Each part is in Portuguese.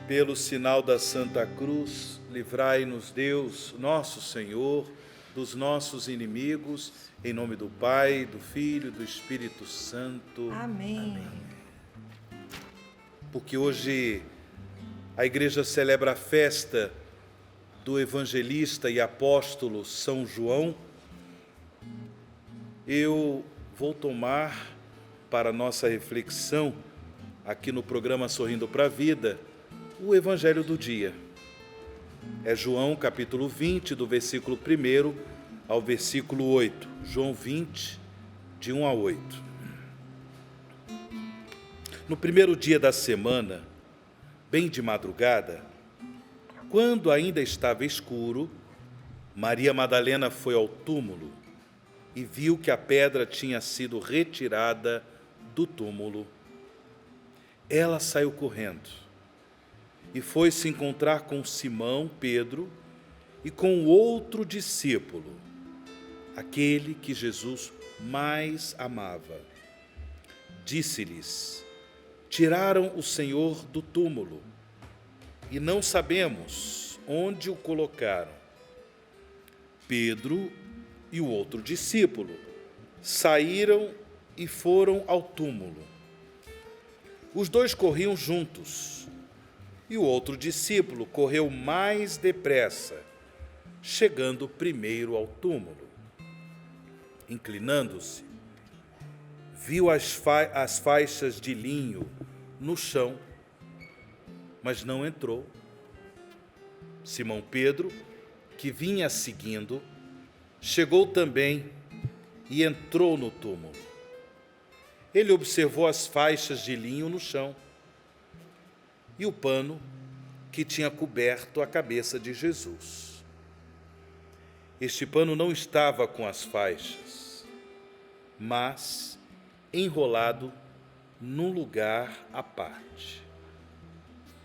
Pelo sinal da Santa Cruz, livrai-nos Deus, nosso Senhor, dos nossos inimigos, em nome do Pai, do Filho e do Espírito Santo. Amém. Porque hoje a Igreja celebra a festa do evangelista e apóstolo São João, eu vou tomar para nossa reflexão, aqui no programa Sorrindo para a Vida, o Evangelho do dia. É João capítulo 20, do versículo 1 ao versículo 8. João 20, de 1 a 8. No primeiro dia da semana, bem de madrugada, quando ainda estava escuro, Maria Madalena foi ao túmulo e viu que a pedra tinha sido retirada do túmulo. Ela saiu correndo e foi se encontrar com Simão, Pedro, e com o outro discípulo, aquele que Jesus mais amava. Disse-lhes: tiraram o Senhor do túmulo e não sabemos onde o colocaram. Pedro e o outro discípulo saíram e foram ao túmulo. Os dois corriam juntos, e o outro discípulo correu mais depressa, chegando primeiro ao túmulo. Inclinando-se, viu as faixas de linho no chão, mas não entrou. Simão Pedro, que vinha seguindo, chegou também e entrou no túmulo. Ele observou as faixas de linho no chão e o pano que tinha coberto a cabeça de Jesus. Este pano não estava com as faixas, mas enrolado num lugar à parte.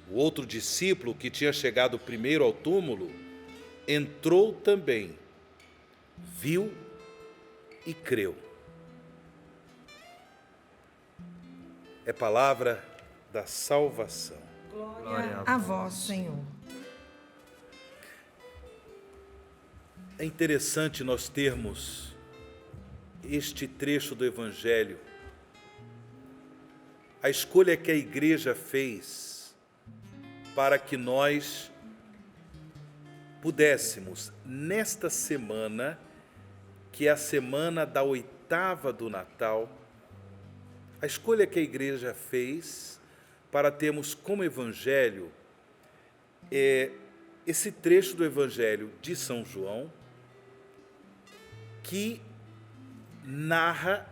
O outro discípulo, que tinha chegado primeiro ao túmulo, entrou também, viu e creu. É palavra da salvação. Glória a vós, Senhor. É interessante nós termos este trecho do Evangelho. A escolha que a Igreja fez para que nós pudéssemos, nesta semana, que é a semana da oitava do Natal, a escolha que a Igreja fez para termos como Evangelho esse trecho do Evangelho de São João, que narra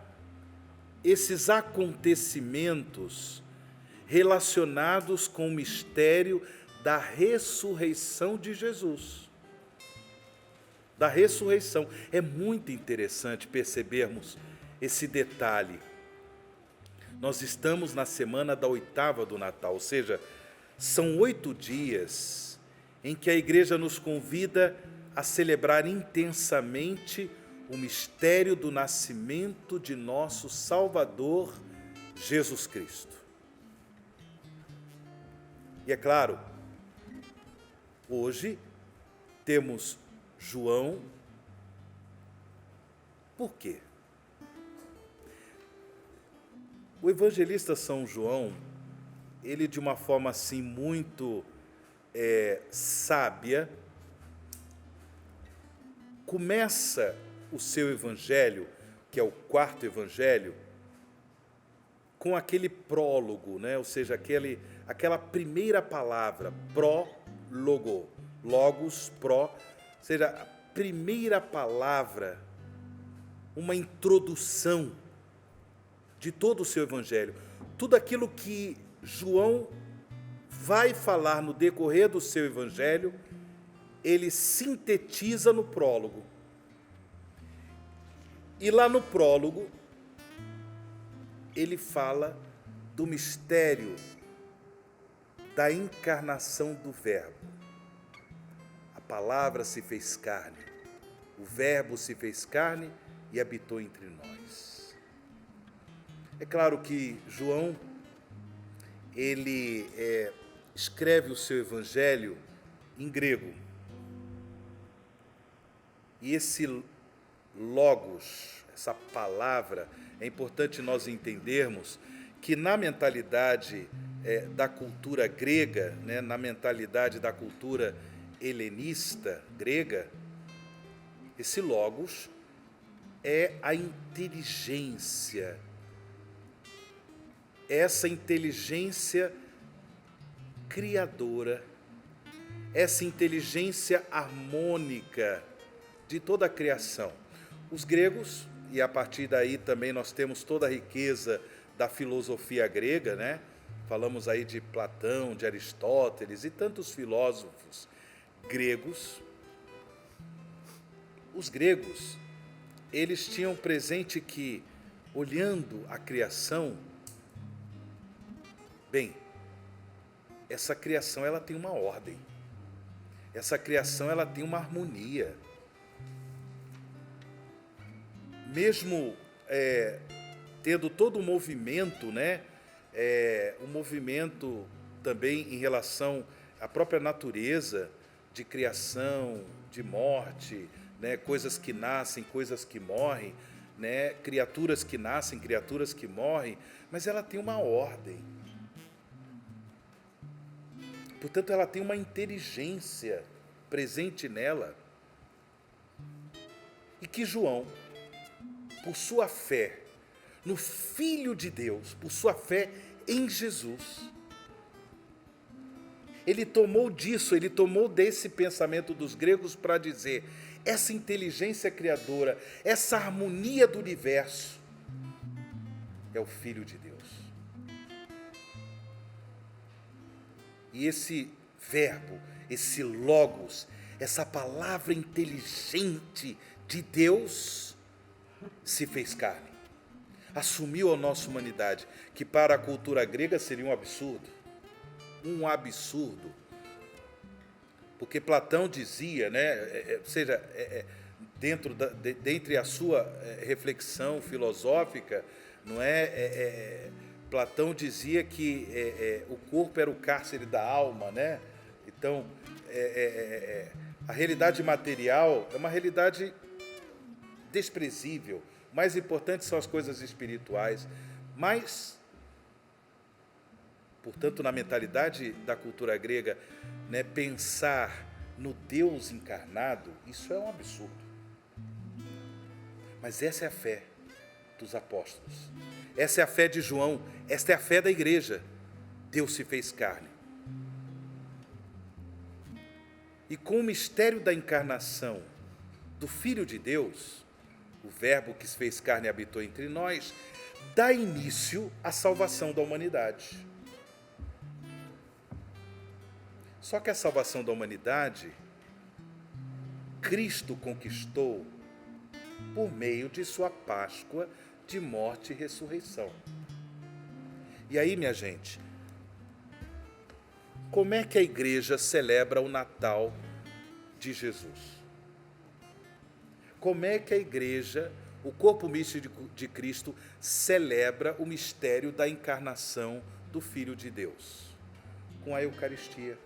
esses acontecimentos relacionados com o mistério da ressurreição de Jesus. Da ressurreição. É muito interessante percebermos esse detalhe. Nós estamos na semana da oitava do Natal, ou seja, são 8 dias em que a Igreja nos convida a celebrar intensamente o mistério do nascimento de nosso Salvador, Jesus Cristo. E é claro, hoje temos João. Por quê? O evangelista São João, ele de uma forma assim muito sábia, começa o seu evangelho, que é o 4º evangelho, com aquele prólogo, né? Ou seja, aquela primeira palavra, pró-logo, logos, pró, ou seja, a primeira palavra, uma introdução de todo o seu evangelho. Tudo aquilo que João vai falar no decorrer do seu evangelho, ele sintetiza no prólogo. E lá no prólogo, ele fala do mistério da encarnação do Verbo. A palavra se fez carne, o Verbo se fez carne e habitou entre nós. É claro que João, ele escreve o seu evangelho em grego. E esse logos, essa palavra, é importante nós entendermos que na mentalidade da cultura grega, né, na mentalidade da cultura helenista grega, esse logos é a inteligência, essa inteligência criadora, essa inteligência harmônica de toda a criação. Os gregos, e a partir daí também nós temos toda a riqueza da filosofia grega, né? Falamos aí de Platão, de Aristóteles e tantos filósofos gregos. Os gregos, eles tinham presente que, olhando a criação, bem, essa criação ela tem uma ordem, essa criação ela tem uma harmonia. Mesmo tendo todo o movimento, né, um movimento também em relação à própria natureza, de criação, de morte, né, coisas que nascem, coisas que morrem, né, criaturas que nascem, criaturas que morrem, mas ela tem uma ordem. Portanto, ela tem uma inteligência presente nela. E que João, por sua fé no Filho de Deus, por sua fé em Jesus, ele tomou disso, ele tomou desse pensamento dos gregos para dizer, essa inteligência criadora, essa harmonia do universo, é o Filho de Deus. E esse verbo, esse logos, essa palavra inteligente de Deus, se fez carne, assumiu a nossa humanidade, que para a cultura grega seria um absurdo, porque Platão dizia, né, ou seja, dentre a sua reflexão filosófica, não Platão dizia que o corpo era o cárcere da alma, né? Então, a realidade material é uma realidade desprezível. O mais importante são as coisas espirituais. Mas, portanto, na mentalidade da cultura grega, né, pensar no Deus encarnado, isso é um absurdo. Mas essa é a fé dos apóstolos. Essa é a fé de João. Esta é a fé da igreja. Deus se fez carne. E com o mistério da encarnação do Filho de Deus, o Verbo que se fez carne e habitou entre nós, dá início à salvação da humanidade. Só que a salvação da humanidade, Cristo conquistou por meio de sua Páscoa de morte e ressurreição. E aí, minha gente, como é que a igreja celebra o Natal de Jesus? Como é que a igreja, o corpo místico de Cristo, celebra o mistério da encarnação do Filho de Deus? Com a Eucaristia.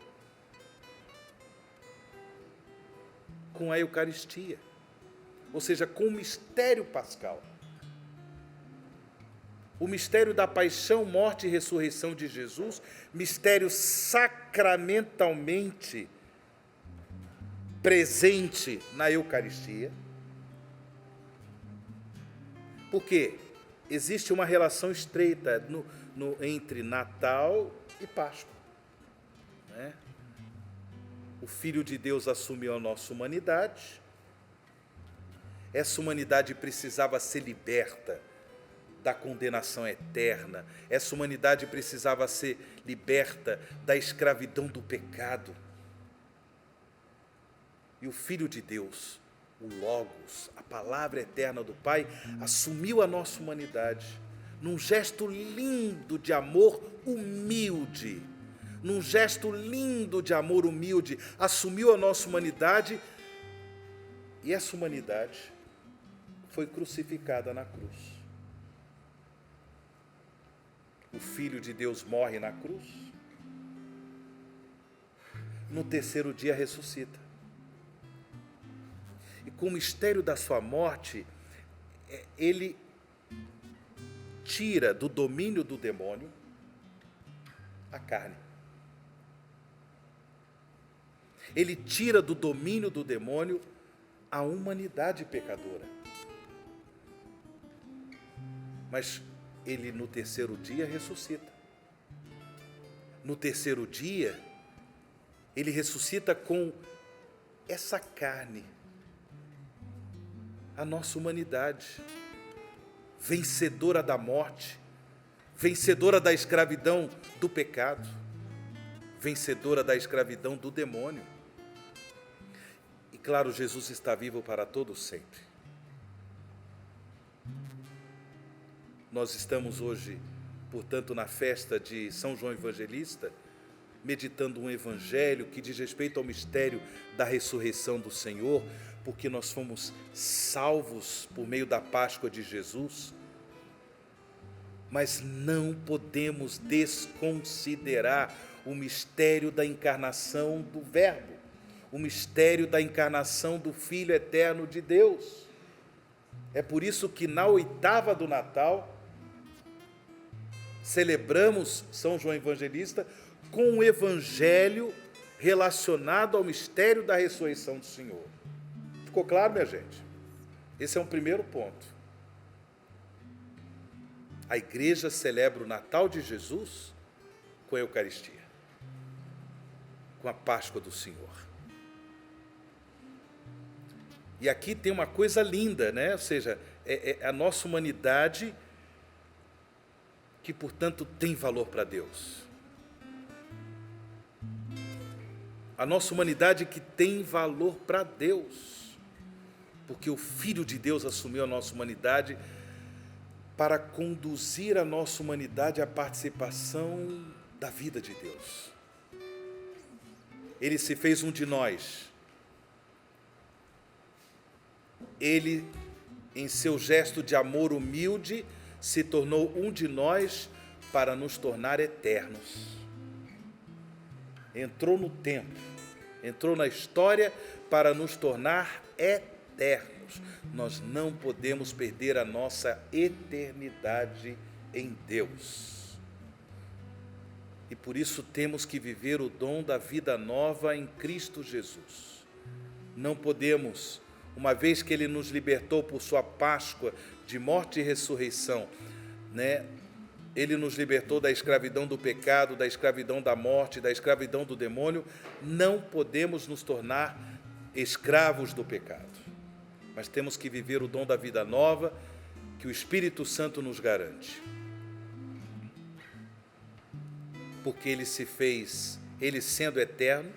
Com a Eucaristia. Ou seja, com o mistério pascal. O mistério da paixão, morte e ressurreição de Jesus, mistério sacramentalmente presente na Eucaristia. Porque existe uma relação estreita entre Natal e Páscoa. Né? O Filho de Deus assumiu a nossa humanidade. Essa humanidade precisava ser liberta da condenação eterna. Essa humanidade precisava ser liberta da escravidão do pecado. E o Filho de Deus, o Logos, a palavra eterna do Pai, assumiu a nossa humanidade num gesto lindo de amor humilde. Num gesto lindo de amor humilde, assumiu a nossa humanidade e essa humanidade foi crucificada na cruz. O Filho de Deus morre na cruz no terceiro dia ressuscita. E com o mistério da sua morte, ele tira do domínio do demônio a carne. Ele tira do domínio do demônio a humanidade pecadora. Mas ele no terceiro dia ressuscita. No terceiro dia, ele ressuscita com essa carne, a nossa humanidade, vencedora da morte, vencedora da escravidão do pecado, vencedora da escravidão do demônio. E claro, Jesus está vivo para todo sempre. Nós estamos hoje, portanto, na festa de São João Evangelista, meditando um evangelho que diz respeito ao mistério da ressurreição do Senhor, porque nós fomos salvos por meio da Páscoa de Jesus, mas não podemos desconsiderar o mistério da encarnação do Verbo, o mistério da encarnação do Filho eterno de Deus. É por isso que na oitava do Natal, celebramos São João Evangelista com um evangelho relacionado ao mistério da ressurreição do Senhor. Ficou claro, minha gente? Esse é um primeiro ponto. A igreja celebra o Natal de Jesus com a Eucaristia, com a Páscoa do Senhor. E aqui tem uma coisa linda, né? Ou seja, é a nossa humanidade que, portanto, tem valor para Deus. A nossa humanidade que tem valor para Deus, porque o Filho de Deus assumiu a nossa humanidade para conduzir a nossa humanidade à participação da vida de Deus. Ele se fez um de nós. Ele, em seu gesto de amor humilde, se tornou um de nós para nos tornar eternos. Entrou no tempo, entrou na história para nos tornar eternos. Nós não podemos perder a nossa eternidade em Deus. E por isso temos que viver o dom da vida nova em Cristo Jesus. Não podemos, uma vez que Ele nos libertou por sua Páscoa de morte e ressurreição, né? Ele nos libertou da escravidão do pecado, da escravidão da morte, da escravidão do demônio. Não podemos nos tornar escravos do pecado, mas temos que viver o dom da vida nova que o Espírito Santo nos garante. Porque Ele se fez, Ele sendo eterno,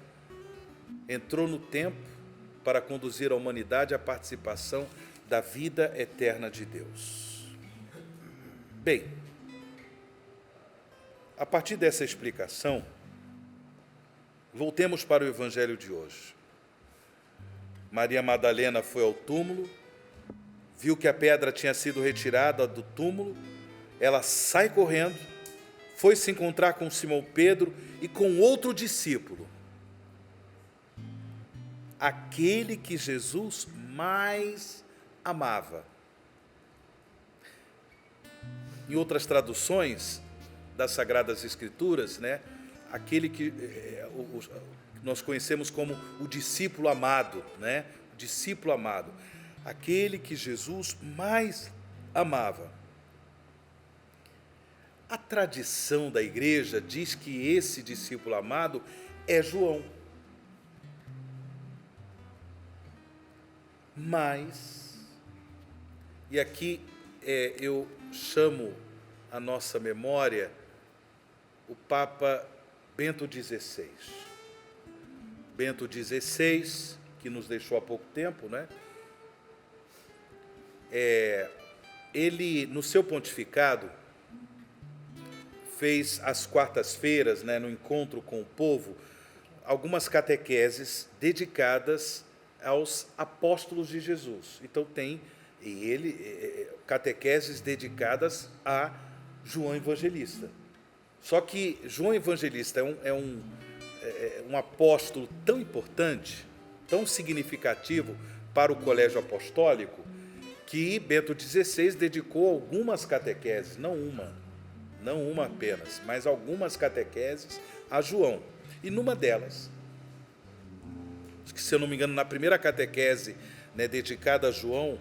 entrou no tempo para conduzir a humanidade à participação da vida eterna de Deus. Bem, a partir dessa explicação, voltemos para o evangelho de hoje. Maria Madalena foi ao túmulo, viu que a pedra tinha sido retirada do túmulo, ela sai correndo, foi se encontrar com Simão Pedro e com outro discípulo, aquele que Jesus mais amava. Em outras traduções das Sagradas Escrituras, né, aquele que nós conhecemos como o discípulo amado, né, o discípulo amado, aquele que Jesus mais amava. A tradição da igreja diz que esse discípulo amado é João. Mas, e aqui eu chamo a nossa memória o Papa Bento XVI. Bento XVI, que nos deixou há pouco tempo, né? Ele, no seu pontificado, fez às quartas-feiras, né, no encontro com o povo, algumas catequeses dedicadas aos apóstolos de Jesus. Então tem catequeses dedicadas a João Evangelista. Só que João Evangelista um apóstolo tão importante, tão significativo para o colégio apostólico, que Bento XVI dedicou algumas catequeses, não uma apenas, mas algumas catequeses a João. E numa delas, se eu não me engano, na primeira catequese, né, dedicada a João,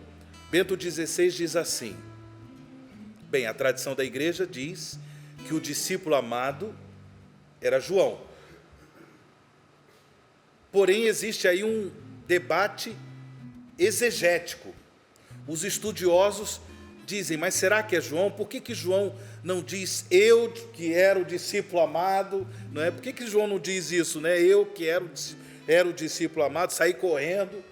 Bento XVI diz assim: bem, a tradição da igreja diz que o discípulo amado era João. Porém, existe aí um debate exegético. Os estudiosos dizem, mas será que é João? Por que João não diz eu que era o discípulo amado? Não é? Por que João não diz isso? Né? Eu que era o discípulo amado, saí correndo.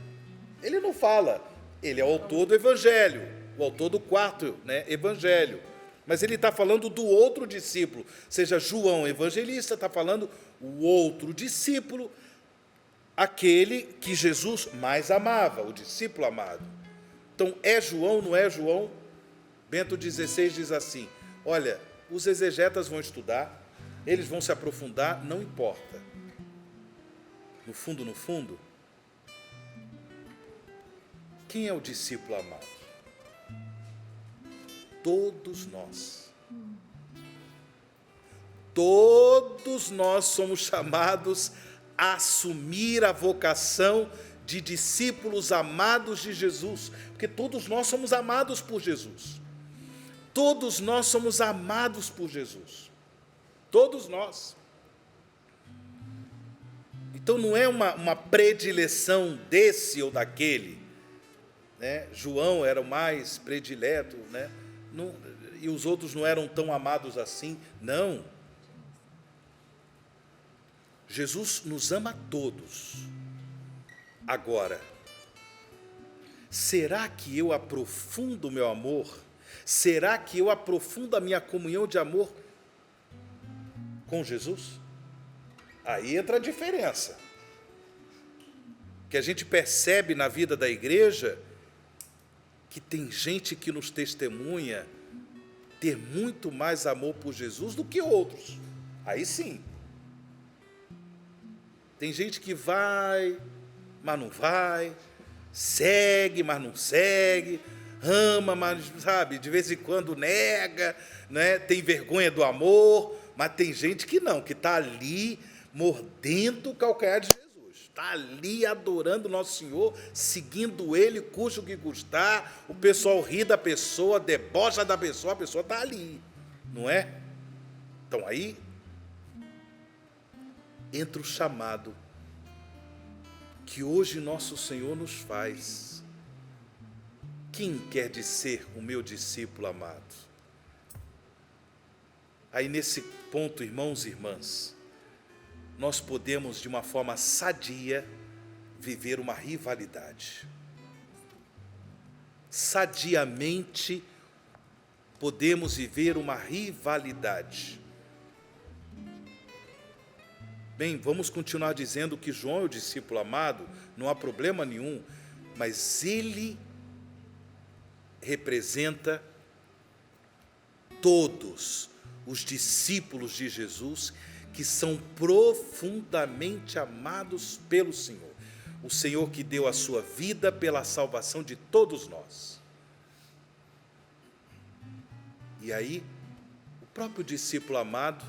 Ele não fala. Ele é o autor do Evangelho, o autor do quarto, né, Evangelho. Mas ele está falando do outro discípulo. Seja João evangelista, está falando o outro discípulo, aquele que Jesus mais amava, o discípulo amado. Então, é João, não é João? Bento XVI diz assim, olha, os exegetas vão estudar, eles vão se aprofundar, não importa. No fundo, quem é o discípulo amado? Todos nós. Todos nós somos chamados a assumir a vocação de discípulos amados de Jesus, porque todos nós somos amados por Jesus. Todos nós somos amados por Jesus. Todos nós. Então não é uma predileção desse ou daquele, né? João era o mais predileto, né? Não, e os outros não eram tão amados assim. Não. Jesus nos ama a todos. Agora, será que eu aprofundo o meu amor? Será que eu aprofundo a minha comunhão de amor com Jesus? Aí entra a diferença. Que a gente percebe na vida da igreja que tem gente que nos testemunha ter muito mais amor por Jesus do que outros. Aí sim. Tem gente que vai, mas não vai, segue, mas não segue, ama, mas, sabe, de vez em quando nega, né? Tem vergonha do amor, mas tem gente que não, que está ali mordendo o calcanhar de Jesus, está ali adorando o nosso Senhor, seguindo Ele, custe o que custar, o pessoal ri da pessoa, debocha da pessoa, a pessoa está ali, não é? Então aí entra o chamado que hoje nosso Senhor nos faz. Quem quer ser o meu discípulo amado? Aí nesse ponto, irmãos e irmãs, nós podemos de uma forma sadia viver uma rivalidade. Sadiamente podemos viver uma rivalidade. Bem, vamos continuar dizendo que João é o discípulo amado, não há problema nenhum, mas ele representa todos os discípulos de Jesus que são profundamente amados pelo Senhor. O Senhor que deu a sua vida pela salvação de todos nós. E aí, o próprio discípulo amado,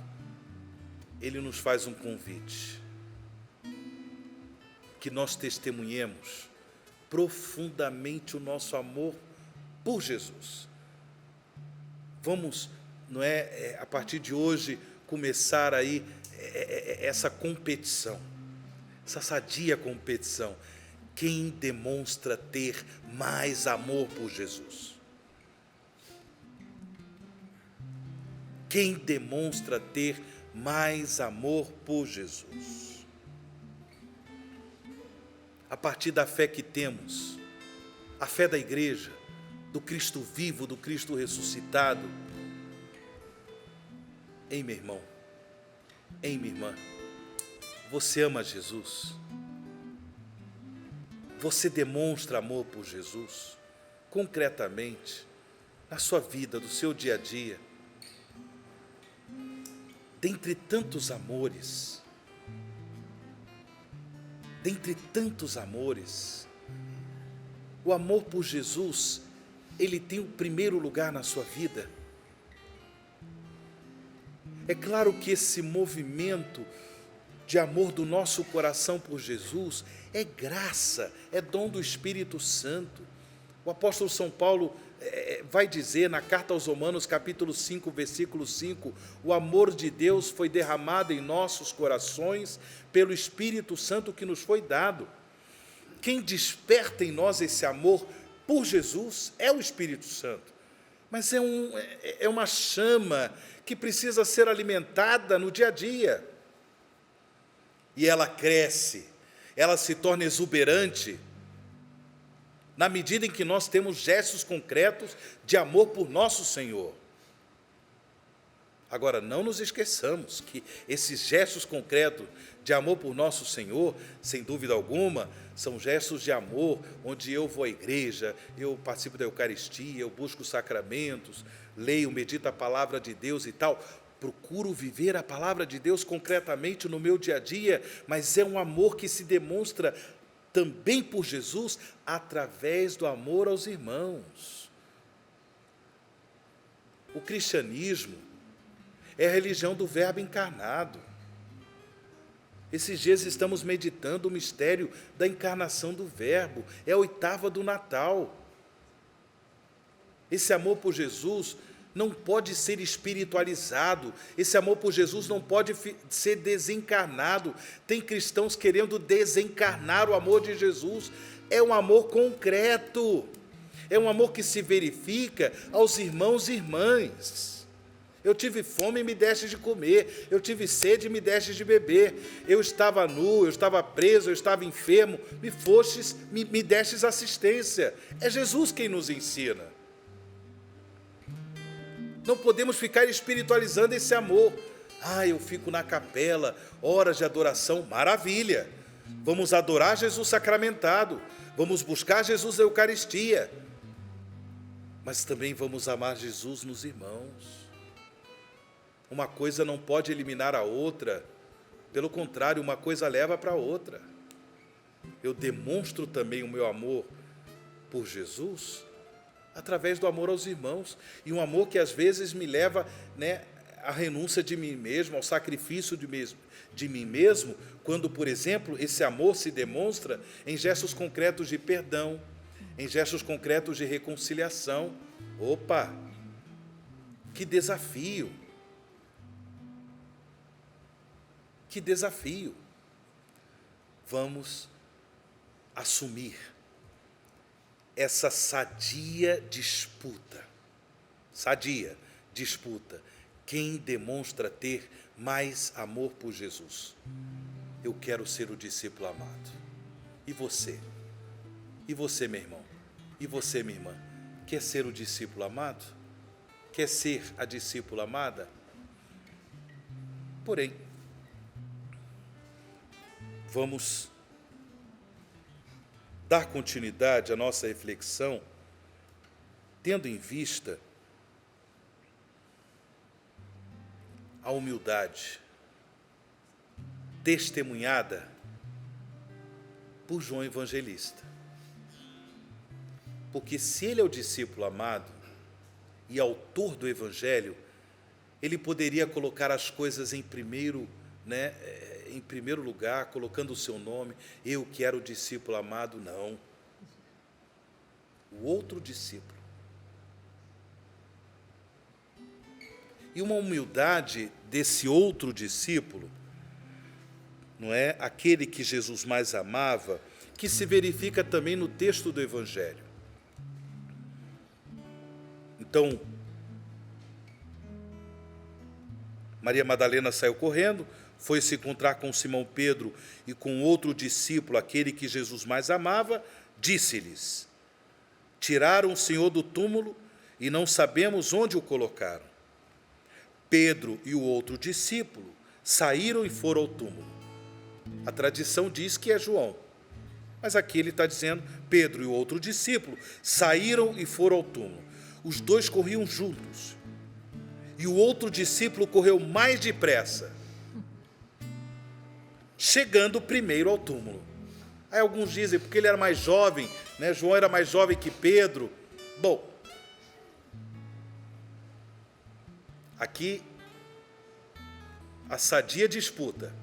ele nos faz um convite, que nós testemunhemos profundamente o nosso amor por Jesus. Vamos, não é, a partir de hoje, começar aí essa competição, essa sadia competição. Quem demonstra ter mais amor por Jesus? Quem demonstra ter mais amor por Jesus? A partir da fé que temos, a fé da igreja, do Cristo vivo, do Cristo ressuscitado. Ei, meu irmão, ei, minha irmã, você ama Jesus? Você demonstra amor por Jesus, concretamente, na sua vida, no seu dia a dia? Dentre tantos amores, dentre tantos amores, o amor por Jesus, ele tem o primeiro lugar na sua vida. É claro que esse movimento de amor do nosso coração por Jesus é graça, é dom do Espírito Santo. O apóstolo São Paulo vai dizer na carta aos Romanos, capítulo 5, versículo 5, o amor de Deus foi derramado em nossos corações pelo Espírito Santo que nos foi dado. Quem desperta em nós esse amor por Jesus é o Espírito Santo. Mas é uma chama que precisa ser alimentada no dia a dia. E ela cresce, ela se torna exuberante, na medida em que nós temos gestos concretos de amor por nosso Senhor. Agora, não nos esqueçamos que esses gestos concretos de amor por nosso Senhor, sem dúvida alguma, são gestos de amor onde eu vou à igreja, eu participo da Eucaristia, eu busco os sacramentos, leio, medito a palavra de Deus e tal. Procuro viver a palavra de Deus concretamente no meu dia a dia, mas é um amor que se demonstra também por Jesus através do amor aos irmãos. O cristianismo é a religião do Verbo encarnado. Esses dias estamos meditando o mistério da encarnação do Verbo, é a oitava do Natal. Esse amor por Jesus não pode ser espiritualizado, esse amor por Jesus não pode ser desencarnado. Tem cristãos querendo desencarnar o amor de Jesus. É um amor concreto, é um amor que se verifica aos irmãos e irmãs. Eu tive fome e me deste de comer, eu tive sede e me deste de beber, eu estava nu, eu estava preso, eu estava enfermo, me destes assistência. É Jesus quem nos ensina. Não podemos ficar espiritualizando esse amor. Eu fico na capela, horas de adoração, maravilha. Vamos adorar Jesus sacramentado, vamos buscar Jesus na Eucaristia, mas também vamos amar Jesus nos irmãos. Uma coisa não pode eliminar a outra, pelo contrário, uma coisa leva para a outra. Eu demonstro também o meu amor por Jesus através do amor aos irmãos, e um amor que às vezes me leva, à renúncia de mim mesmo, ao sacrifício de mim mesmo, quando, por exemplo, esse amor se demonstra em gestos concretos de perdão, em gestos concretos de reconciliação. Opa! Que desafio! Que desafio! Vamos assumir essa sadia disputa. Quem demonstra ter mais amor por Jesus? Eu quero ser o discípulo amado. E você? E você, meu irmão? E você, minha irmã? Quer ser o discípulo amado? Quer ser a discípula amada? Porém, vamos dar continuidade à nossa reflexão, tendo em vista a humildade testemunhada por João Evangelista. Porque se ele é o discípulo amado e autor do Evangelho, ele poderia colocar as coisas em primeiro lugar, colocando o seu nome. Eu que era o discípulo amado, não. O outro discípulo. E uma humildade desse outro discípulo, não é? Aquele que Jesus mais amava, que se verifica também no texto do Evangelho. Então, Maria Madalena saiu correndo, foi se encontrar com Simão Pedro e com outro discípulo, aquele que Jesus mais amava, disse-lhes: tiraram o Senhor do túmulo e não sabemos onde o colocaram. Pedro e o outro discípulo saíram e foram ao túmulo. A tradição diz que é João, mas aqui ele está dizendo Pedro e o outro discípulo saíram e foram ao túmulo. Os dois corriam juntos, e o outro discípulo correu mais depressa, chegando primeiro ao túmulo. Aí alguns dizem, porque ele era mais jovem, né? João era mais jovem que Pedro. Bom, aqui a sadia disputa.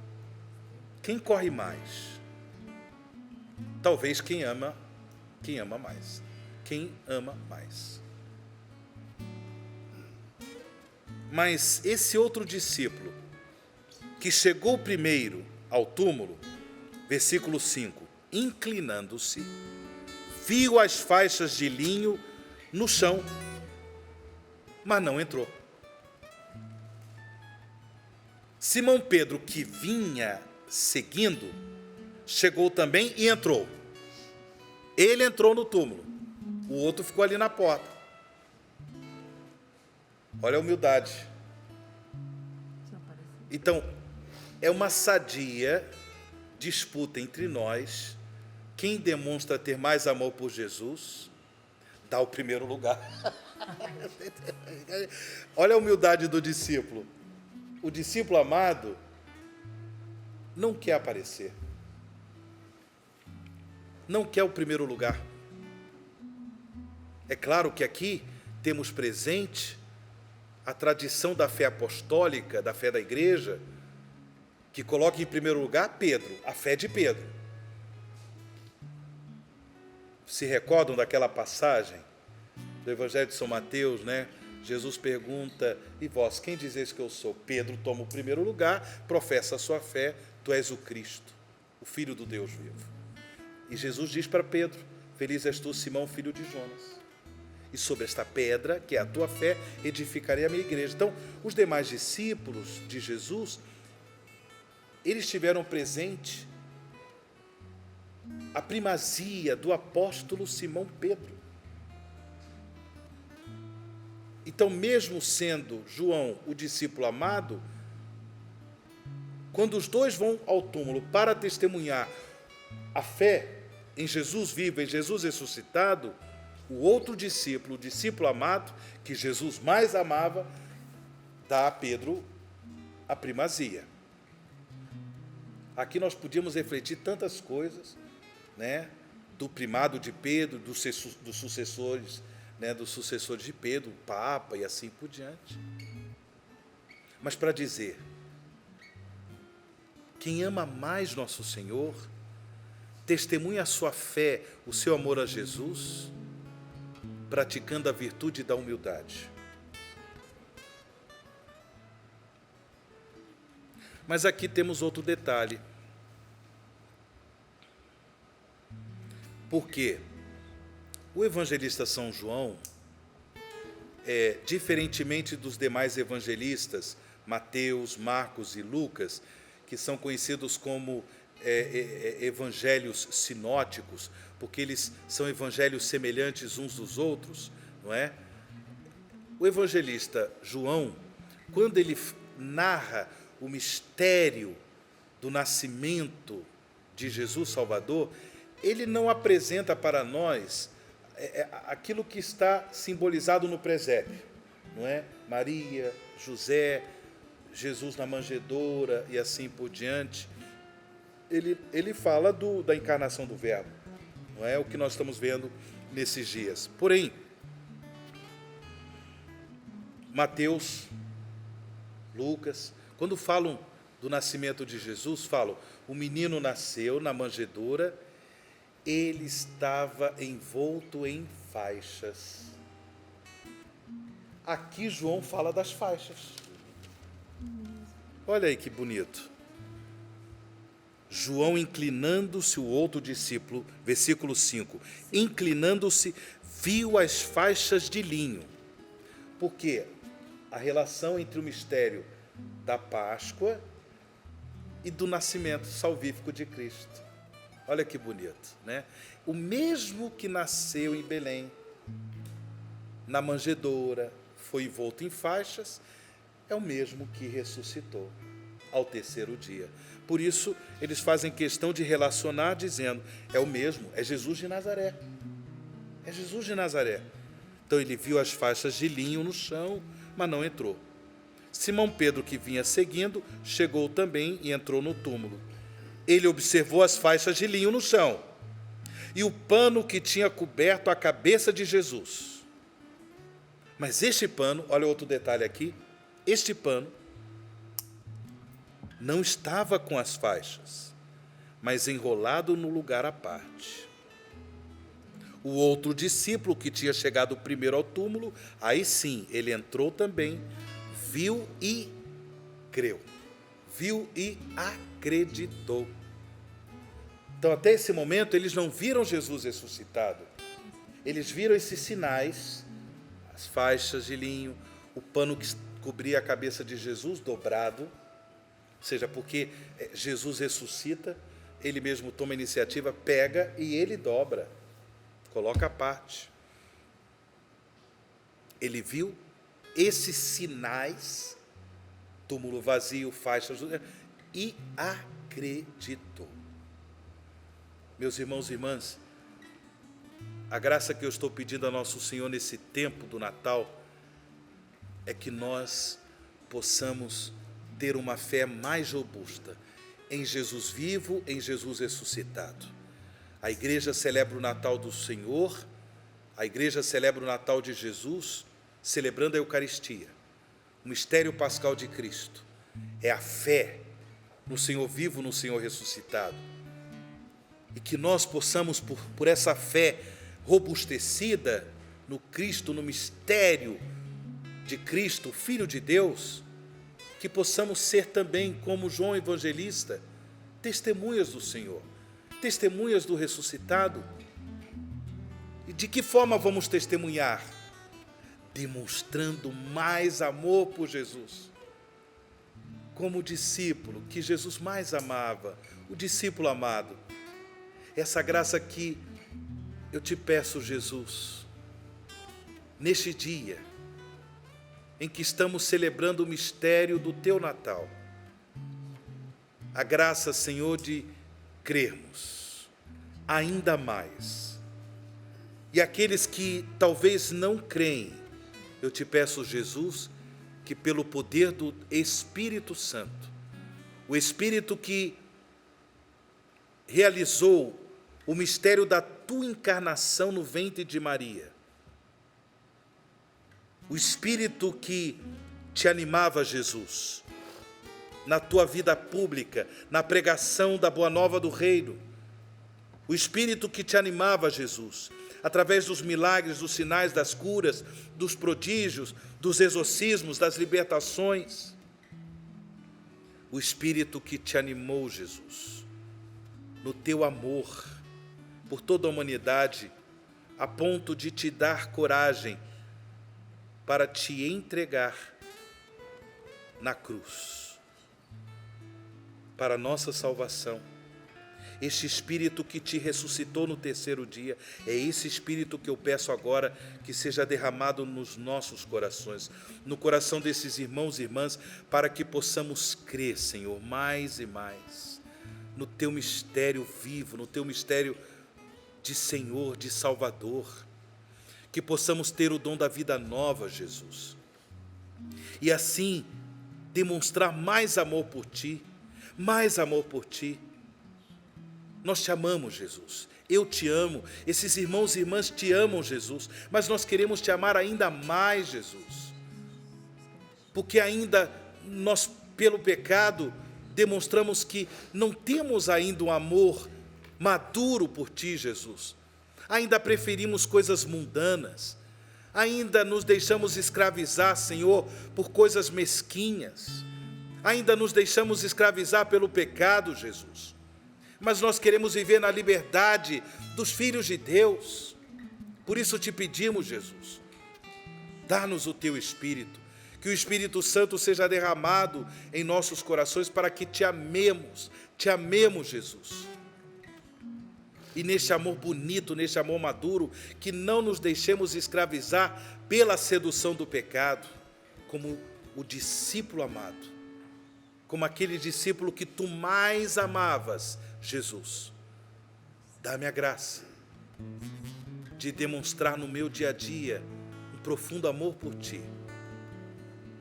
Quem corre mais? Talvez quem ama mais. Quem ama mais. Mas esse outro discípulo, que chegou primeiro ao túmulo, versículo 5, inclinando-se, viu as faixas de linho no chão, mas não entrou. Simão Pedro, que vinha seguindo, chegou também e entrou. Ele entrou no túmulo, o outro ficou ali na porta. Olha a humildade. Então, é uma sadia disputa entre nós. Quem demonstra ter mais amor por Jesus, dá o primeiro lugar. Olha a humildade do discípulo. O discípulo amado não quer aparecer. Não quer o primeiro lugar. É claro que aqui temos presente a tradição da fé apostólica, da fé da igreja, que coloca em primeiro lugar Pedro, a fé de Pedro. Se recordam daquela passagem do Evangelho de São Mateus, né? Jesus pergunta, e vós, quem dizeis que eu sou? Pedro toma o primeiro lugar, professa a sua fé, tu és o Cristo, o Filho do Deus vivo. E Jesus diz para Pedro, feliz és tu, Simão, filho de Jonas. E sobre esta pedra, que é a tua fé, edificarei a minha igreja. Então, os demais discípulos de Jesus, eles tiveram presente a primazia do apóstolo Simão Pedro. Então, mesmo sendo João o discípulo amado, quando os dois vão ao túmulo para testemunhar a fé em Jesus vivo, em Jesus ressuscitado, o outro discípulo, o discípulo amado, que Jesus mais amava, dá a Pedro a primazia. Aqui nós podíamos refletir tantas coisas, né? Do primado de Pedro, dos sucessores, né? Dos sucessores de Pedro, o Papa e assim por diante. Mas para dizer, quem ama mais nosso Senhor, testemunha a sua fé, o seu amor a Jesus, praticando a virtude da humildade. Mas aqui temos outro detalhe. Porque o evangelista São João, diferentemente dos demais evangelistas, Mateus, Marcos e Lucas, que são conhecidos como evangelhos sinóticos, porque eles são evangelhos semelhantes uns dos outros, não é? O evangelista João, quando ele narra o mistério do nascimento de Jesus Salvador, ele não apresenta para nós aquilo que está simbolizado no presépio, não é? Maria, José, Jesus na manjedoura e assim por diante. Ele fala da encarnação do Verbo, não é o que nós estamos vendo nesses dias. Porém, Mateus, Lucas, quando falam do nascimento de Jesus, falam, o menino nasceu na manjedoura, ele estava envolto em faixas. Aqui João fala das faixas. Olha aí que bonito. João inclinando-se, o outro discípulo, versículo 5, inclinando-se, viu as faixas de linho. Por quê? A relação entre o mistério da Páscoa e do nascimento salvífico de Cristo. Olha que bonito, né? O mesmo que nasceu em Belém, na manjedoura, foi envolto em faixas, é o mesmo que ressuscitou ao terceiro dia. Por isso, eles fazem questão de relacionar, dizendo, é o mesmo, é Jesus de Nazaré. É Jesus de Nazaré. Então, ele viu as faixas de linho no chão, mas não entrou. Simão Pedro, que vinha seguindo, chegou também e entrou no túmulo. ele observou as faixas de linho no chão e o pano que tinha coberto a cabeça de Jesus. Mas este pano, olha outro detalhe aqui, este pano não estava com as faixas, mas enrolado no lugar à parte. O outro discípulo que tinha chegado primeiro ao túmulo, aí sim, ele entrou também, viu e creu. Viu e acreditou. Então, até esse momento, eles não viram Jesus ressuscitado. Eles viram esses sinais, as faixas de linho, o pano que cobria a cabeça de Jesus dobrado, ou seja, porque Jesus ressuscita, ele mesmo toma a iniciativa, pega e ele dobra, coloca à parte. Ele viu esses sinais, túmulo vazio, faixas, e acreditou. Meus irmãos e irmãs, a graça que eu estou pedindo a nosso Senhor nesse tempo do Natal é que nós possamos ter uma fé mais robusta em Jesus vivo, em Jesus ressuscitado. A igreja celebra o Natal do Senhor, a igreja celebra o Natal de Jesus, celebrando a Eucaristia, o mistério pascal de Cristo. É a fé no Senhor vivo, no Senhor ressuscitado. E que nós possamos, por essa fé robustecida no Cristo, no mistério de Cristo, Filho de Deus, que possamos ser também, como João Evangelista, testemunhas do Senhor, testemunhas do ressuscitado. E de que forma vamos testemunhar? Demonstrando mais amor por Jesus. Como o discípulo que Jesus mais amava, o discípulo amado. Essa graça que eu te peço, Jesus, neste dia em que estamos celebrando o mistério do teu Natal, a graça, Senhor, de crermos ainda mais. E aqueles que talvez não creem, eu te peço, Jesus, que pelo poder do Espírito Santo, o Espírito que realizou o mistério da tua encarnação no ventre de Maria, o Espírito que te animava, Jesus, na tua vida pública, na pregação da Boa Nova do Reino, o Espírito que te animava, Jesus, através dos milagres, dos sinais, das curas, dos prodígios, dos exorcismos, das libertações, o Espírito que te animou, Jesus, no teu amor por toda a humanidade, a ponto de te dar coragem para te entregar na cruz, para a nossa salvação. Este Espírito que te ressuscitou no terceiro dia, é esse Espírito que eu peço agora que seja derramado nos nossos corações, no coração desses irmãos e irmãs, para que possamos crer, Senhor, mais e mais, no teu mistério vivo, no teu mistério de Senhor, de Salvador, que possamos ter o dom da vida nova, Jesus, e assim demonstrar mais amor por Ti, mais amor por Ti. Nós te amamos, Jesus, eu te amo, esses irmãos e irmãs te amam, Jesus, mas nós queremos te amar ainda mais, Jesus, porque ainda nós, pelo pecado, demonstramos que não temos ainda um amor maduro por Ti, Jesus. Ainda preferimos coisas mundanas, ainda nos deixamos escravizar, Senhor, por coisas mesquinhas, ainda nos deixamos escravizar pelo pecado, Jesus. Mas nós queremos viver na liberdade dos filhos de Deus. Por isso te pedimos, Jesus, dá-nos o Teu Espírito, que o Espírito Santo seja derramado em nossos corações para que te amemos, Jesus. E neste amor bonito, neste amor maduro, que não nos deixemos escravizar pela sedução do pecado, como o discípulo amado, como aquele discípulo que tu mais amavas, Jesus. Dá-me a graça de demonstrar no meu dia a dia um profundo amor por Ti,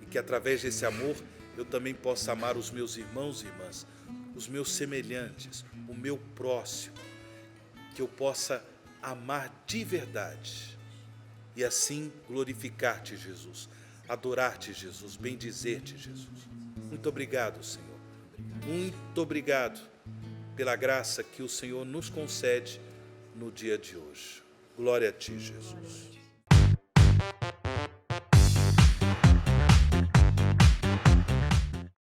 e que através desse amor eu também possa amar os meus irmãos e irmãs, os meus semelhantes, o meu próximo, que eu possa amar de verdade e assim glorificar-te, Jesus, adorar-te, Jesus, bendizer-te, Jesus. Muito obrigado, Senhor. Muito obrigado pela graça que o Senhor nos concede no dia de hoje. Glória a ti, Jesus.